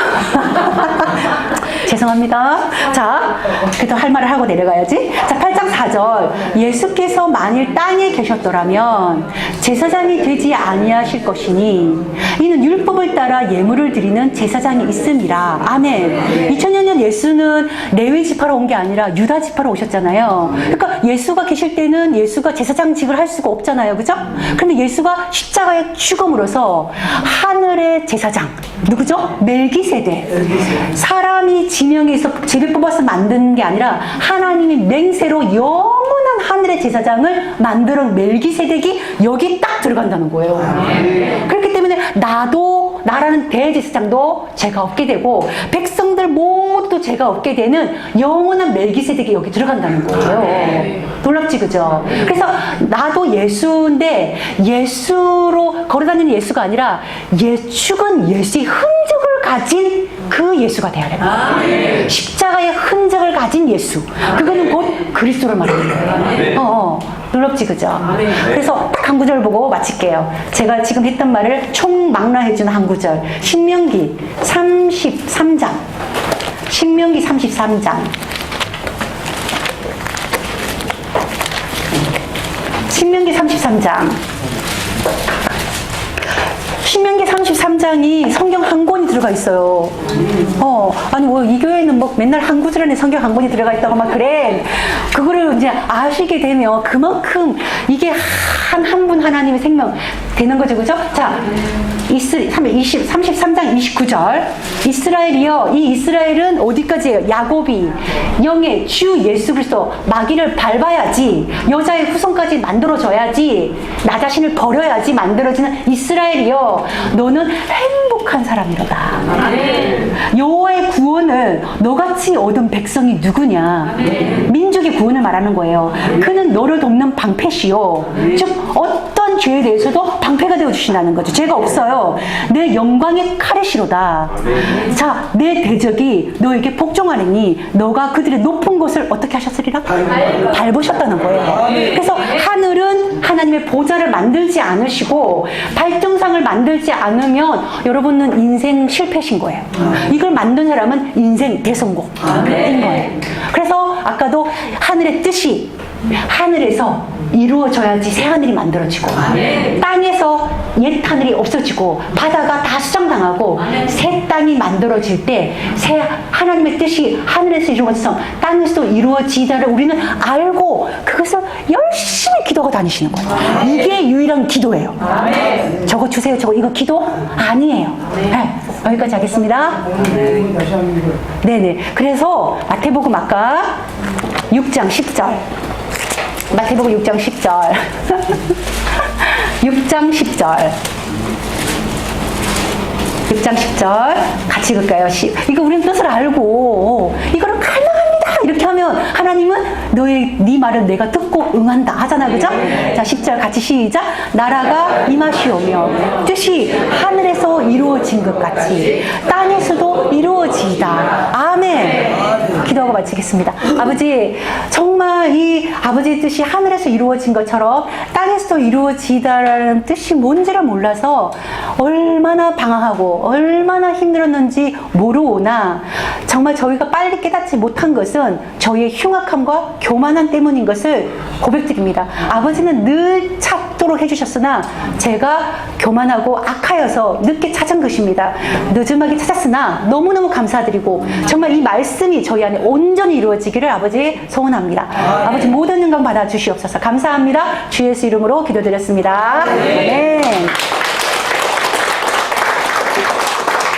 죄송합니다. 자, 그래도 할 말을 하고 내려가야지. 자, 8장 4절. 예수께서 만일 땅에 계셨더라면 제사장이 되지 아니하실 것이니 이는 율법을 따라 예물을 드리는 제사장이 있음이라. 아멘. 2000년 전 예수는 레위 지파로 온 게 아니라 유다 지파로 오셨잖아요. 그러니까 예수가 계실 때는 예수가 제사장직을 할 수가 없잖아요. 그죠? 그런데 예수가 십자가에 죽음으로써 하늘의 제사장, 누구죠? 멜기세덱. 사람이 지명해서 제비 뽑아서 만든 게 아니라 하나님이 맹세로 영원한 하늘의 제사장을 만들어 멜기세덱이 여기 딱 들어간다는 거예요. 그렇기 때문에 나라는 대제사장도 죄가 없게 되고 백성들 모두 죄가 없게 되는 영원한 멜기세덱이 여기 들어간다는 거예요. 놀랍지, 그죠? 그래서 나도 예수인데 예수로 걸어다니는 예수가 아니라 죽은 예수의 흔적을 가진 그 예수가 돼야 됩니다. 십자가의 흔적을 가진 예수. 그거는 곧 그리스도를 말하는 거예요. 놀랍지, 그죠? 그래서 딱 한 구절 보고 마칠게요. 제가 지금 했던 말을 총망라해주는 한 구절. 신명기 33장. 신명기 33장. 신명기 33장. 신명기 33장이 성경 한 권이 들어가 있어요. 아니, 뭐, 이 교회는 뭐 맨날 한 구절 안에 성경 한 권이 들어가 있다고 막 그래. 그거를 이제 아시게 되면 그만큼 이게 한 분 하나님의 생명 되는 거죠. 그죠? 자, 33장 29절. 이스라엘이여, 이 이스라엘은 어디까지예요? 야곱이 영의 주 예수 그리스도 마귀를 밟아야지, 여자의 후손까지 만들어져야지, 나 자신을 버려야지 만들어지는 이스라엘이여, 너는 행복한 사람이로다. 여호와의 구원을 너같이 얻은 백성이 누구냐? 민족의 구원을 말하는 거예요. 그는 너를 돕는 방패시요, 즉 어떤 죄에 대해서도 방패가 되어주신다는 거죠. 죄가 없어요. 내 영광의 칼이시로다. 자, 내 대적이 너에게 복종하느니 너가 그들의 높은 곳을 어떻게 하셨으리라? 밟으셨다는 거예요. 그래서 하늘은 하나님의 보좌를 만들지 않으시고 발등상을 만들지 않으면 여러분은 인생 실패신 거예요. 이걸 만든 사람은 인생 대성공인 거예요. 그래서 아까도 하늘의 뜻이 하늘에서 이루어져야지 새 하늘이 만들어지고, 땅에서 옛 하늘이 없어지고 바다가 다 수정당하고 새 땅이 만들어질 때 새 하나님의 뜻이 하늘에서 이루어져서 땅에서도 이루어지다를 우리는 알고 그것을 열심히 기도하고 다니시는 거예요. 이게 유일한 기도예요. 저거 주세요. 저거 이거 기도 아니에요. 네, 여기까지 하겠습니다. 네네. 그래서 마태복음 아까 6장 10절. 마태복음 6장 10절. 6장 10절. 6장 10절. 같이 읽을까요? 이거 우리는 뜻을 알고, 이거를 가능합니다! 이렇게 하면 하나님은 네 말을 내가 듣고 응한다 하잖아. 그죠? 자, 10절 같이 시작. 나라가 임하시오며 뜻이 하늘에서 이루어진 것 같이 땅에서도 이루어지이다. 아멘. 기도하고 마치겠습니다. 아버지, 정말 이 아버지의 뜻이 하늘에서 이루어진 것처럼 땅에서도 이루어지다라는 뜻이 뭔지를 몰라서 얼마나 방황하고 얼마나 힘들었는지 모르오나, 정말 저희가 빨리 깨닫지 못한 것은 저희의 흉악함과 교만함 때문인 것을 고백드립니다. 아버지는 늘 찾도록 해주셨으나 제가 교만하고 악하여서 늦게 찾은 것입니다. 늦음하게 찾았으나 너무너무 감사드리고 정말 이 말씀이 저희 안에 온전히 이루어지기를 아버지 소원합니다. 아버지 모든 영광 받아주시옵소서. 감사합니다. 주 예수 이름으로 기도드렸습니다. 아멘.